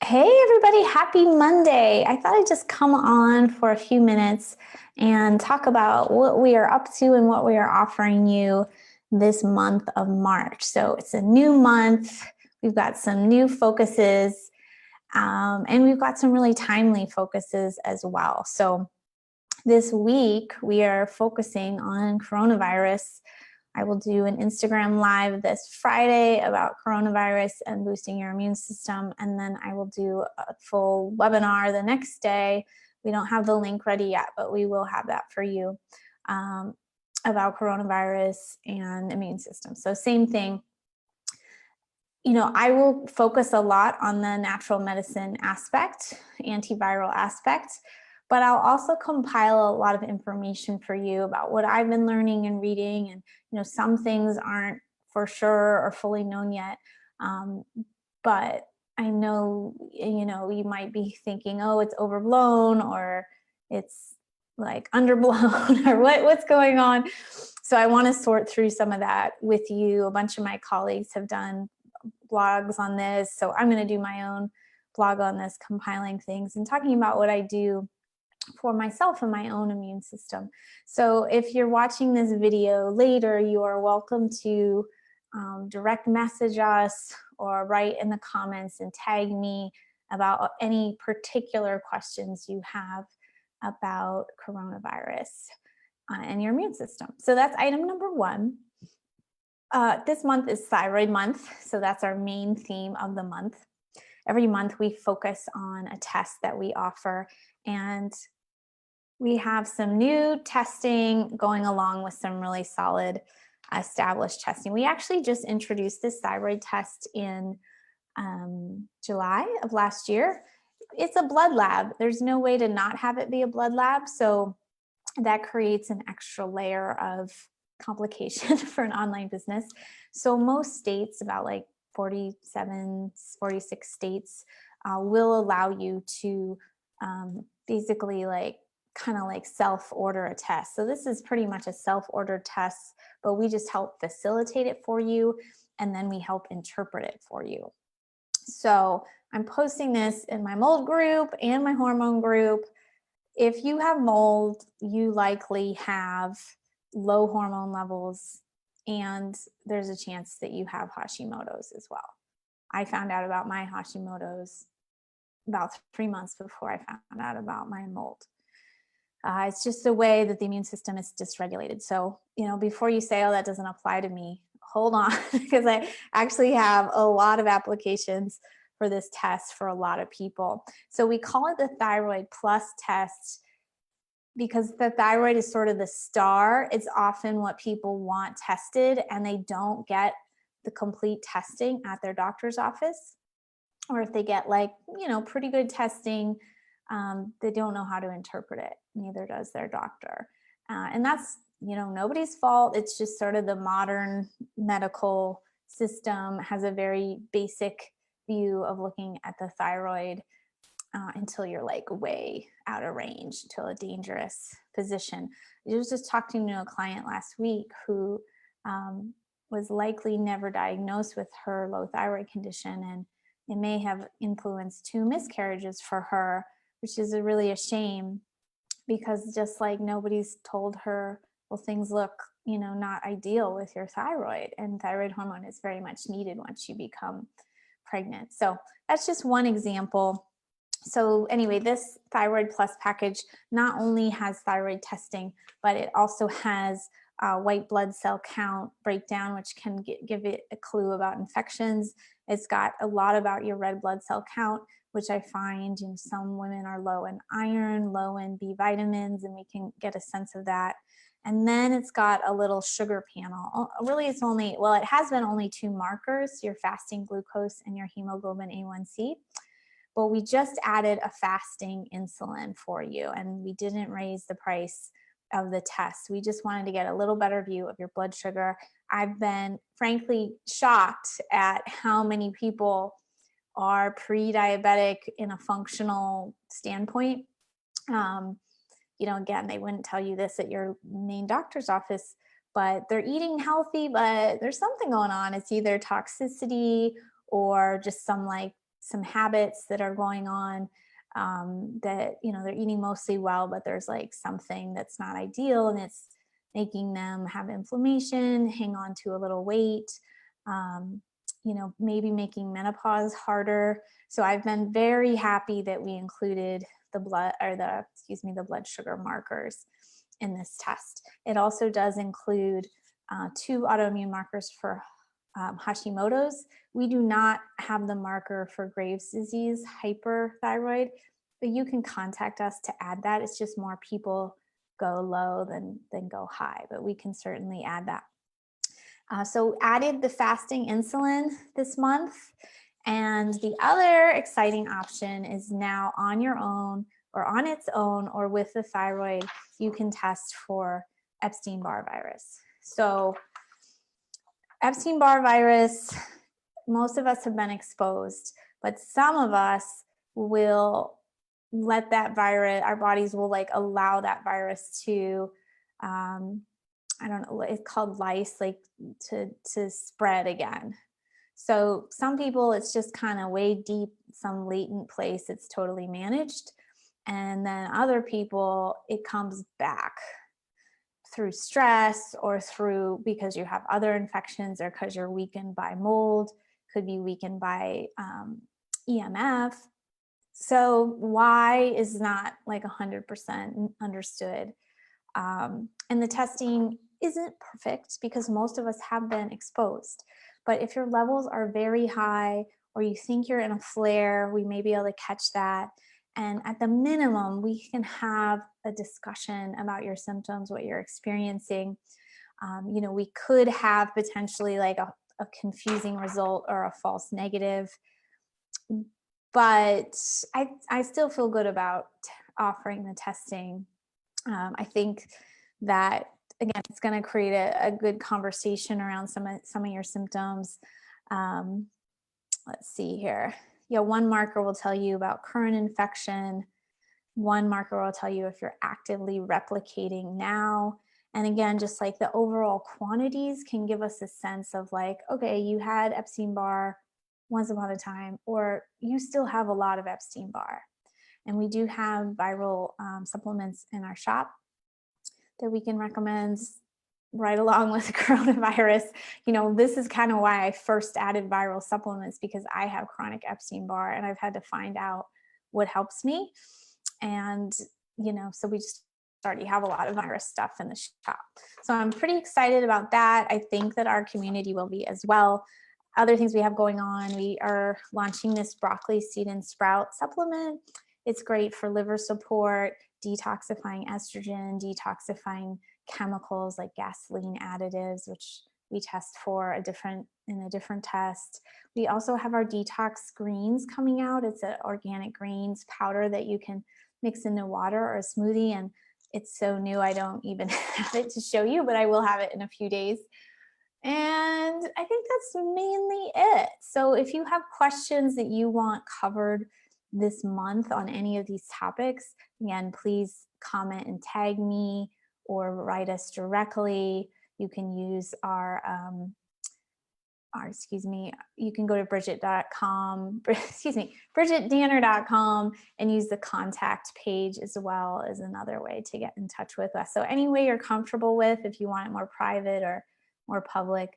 Hey everybody, happy Monday. I thought I'd just come on for a few minutes and talk about what we are up to and what we are offering you this month of March. So it's a new month. We've got some new focuses and we've got some really timely focuses as well. So this week we are focusing on coronavirus. I will do an Instagram live this Friday about coronavirus and boosting your immune system. And then I will do a full webinar the next day. We don't have the link ready yet, but we will have that for you about coronavirus and immune system. So same thing. You know, I will focus a lot on the natural medicine aspect, antiviral aspect, but I'll also compile a lot of information for you about what I've been learning and reading. And, you know, some things aren't for sure or fully known yet. But I know, you know, you might be thinking, oh, it's overblown or it's like underblown or what's going on. So I want to sort through some of that with you. A bunch of my colleagues have done blogs on this. So I'm going to do my own blog on this, compiling things and talking about what I do for myself and my own immune system. So if you're watching this video later, you are welcome to direct message us or write in the comments and tag me about any particular questions you have about coronavirus and your immune system. So that's item number one. This month is Thyroid Month, so that's our main theme of the month. Every month we focus on a test that we offer, and we have some new testing going along with some really solid established testing. We actually just introduced this thyroid test in July of last year. It's a blood lab. There's no way to not have it be a blood lab, so that creates an extra layer of complication for an online business. So most states, about like 47, 46 states, will allow you to basically kind of like self-order a test. So this is pretty much a self-ordered test, but we just help facilitate it for you, and then we help interpret it for you. So I'm posting this in my mold group and my hormone group. If you have mold, you likely have low hormone levels, and there's a chance that you have Hashimoto's as well. I found out about my Hashimoto's about 3 months before I found out about my mold. It's just the way that the immune system is dysregulated. So, you know, before you say, oh, that doesn't apply to me, hold on, because I actually have a lot of applications for this test for a lot of people. So we call it the Thyroid Plus test because the thyroid is sort of the star. It's often what people want tested, and they don't get the complete testing at their doctor's office. Or if they get pretty good testing, they don't know how to interpret it. Neither does their doctor. And that's, nobody's fault. It's just sort of the modern medical system has a very basic view of looking at the thyroid until you're way out of range, until a dangerous position. I was just talking to a client last week who was likely never diagnosed with her low thyroid condition, and it may have influenced 2 miscarriages for her, which is really a shame, because just like nobody's told her, well, things look, not ideal with your thyroid, and thyroid hormone is very much needed once you become pregnant. So that's just one example. So anyway, this Thyroid Plus package not only has thyroid testing, but it also has white blood cell count breakdown, which can give it a clue about infections. It's got a lot about your red blood cell count, which I find some women are low in iron, low in B vitamins, and we can get a sense of that. And then it's got a little sugar panel. Really, it has been only 2 markers, your fasting glucose and your hemoglobin A1C. But we just added a fasting insulin for you, and we didn't raise the price of the test. We just wanted to get a little better view of your blood sugar. I've been frankly shocked at how many people are pre-diabetic in a functional standpoint. Again, they wouldn't tell you this at your main doctor's office, but they're eating healthy, but there's something going on. It's either toxicity or just some some habits that are going on, that, you know, they're eating mostly well, but there's like something that's not ideal, and it's making them have inflammation, hang on to a little weight, you know, maybe making menopause harder. So I've been very happy that we included the blood sugar markers in this test. It also does include 2 autoimmune markers for Hashimoto's. We do not have the marker for Graves' disease, hyperthyroid, but you can contact us to add that. It's just more people go low than go high, but we can certainly add that. So added the fasting insulin this month. And the other exciting option is now on your own or on its own or with the thyroid, you can test for Epstein-Barr virus. So Epstein-Barr virus, most of us have been exposed, but some of us will let that virus, our bodies will like allow that virus to, I don't know, it's called lyse, like to spread again. So some people, it's just kind of way deep, some latent place, it's totally managed. And then other people, it comes back through stress or through because you have other infections or because you're weakened by mold, could be weakened by EMF. So why is not like 100% understood. And the testing isn't perfect because most of us have been exposed. But if your levels are very high or you think you're in a flare, we may be able to catch that. And at the minimum, we can have a discussion about your symptoms, what you're experiencing. You know, we could have potentially like a confusing result or a false negative. But I still feel good about offering the testing. I think that, again, it's going to create a good conversation around some of your symptoms. Let's see here. Yeah, one marker will tell you about current infection. One marker will tell you if you're actively replicating now. And again, just like the overall quantities can give us a sense of like, okay, you had Epstein-Barr once upon a time, or you still have a lot of Epstein-Barr. And we do have viral supplements in our shop that we can recommend right along with the coronavirus. You know, this is kind of why I first added viral supplements, because I have chronic Epstein-Barr and I've had to find out what helps me. And, you know, so we just already have a lot of virus stuff in the shop. So I'm pretty excited about that. I think that our community will be as well. Other things we have going on, we are launching this broccoli seed and sprout supplement. It's great for liver support, detoxifying estrogen, detoxifying chemicals like gasoline additives, which we test for in a different test. We also have our detox greens coming out. It's an organic greens powder that you can mix into water or a smoothie. And it's so new, I don't even have it to show you, but I will have it in a few days. And I think that's mainly it. So if you have questions that you want covered this month on any of these topics, again, please comment and tag me or write us directly. You can use you can go to Bridgit.com, BridgitDanner.com and use the contact page as well as another way to get in touch with us. So any way you're comfortable with, if you want it more private or more public,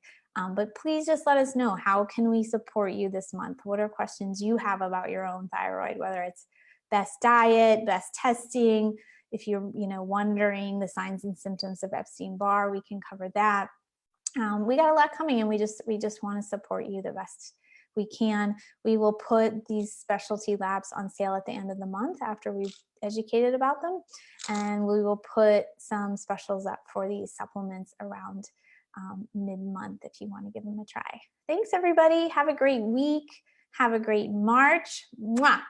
but please just let us know, how can we support you this month? What are questions you have about your own thyroid, whether it's best diet, best testing, if you're wondering the signs and symptoms of Epstein-Barr, we can cover that. We got a lot coming, and we just want to support you the best we can. We will put these specialty labs on sale at the end of the month after we've educated about them, and we will put some specials up for these supplements around mid-month if you want to give them a try. Thanks, everybody. Have a great week. Have a great March. Mwah!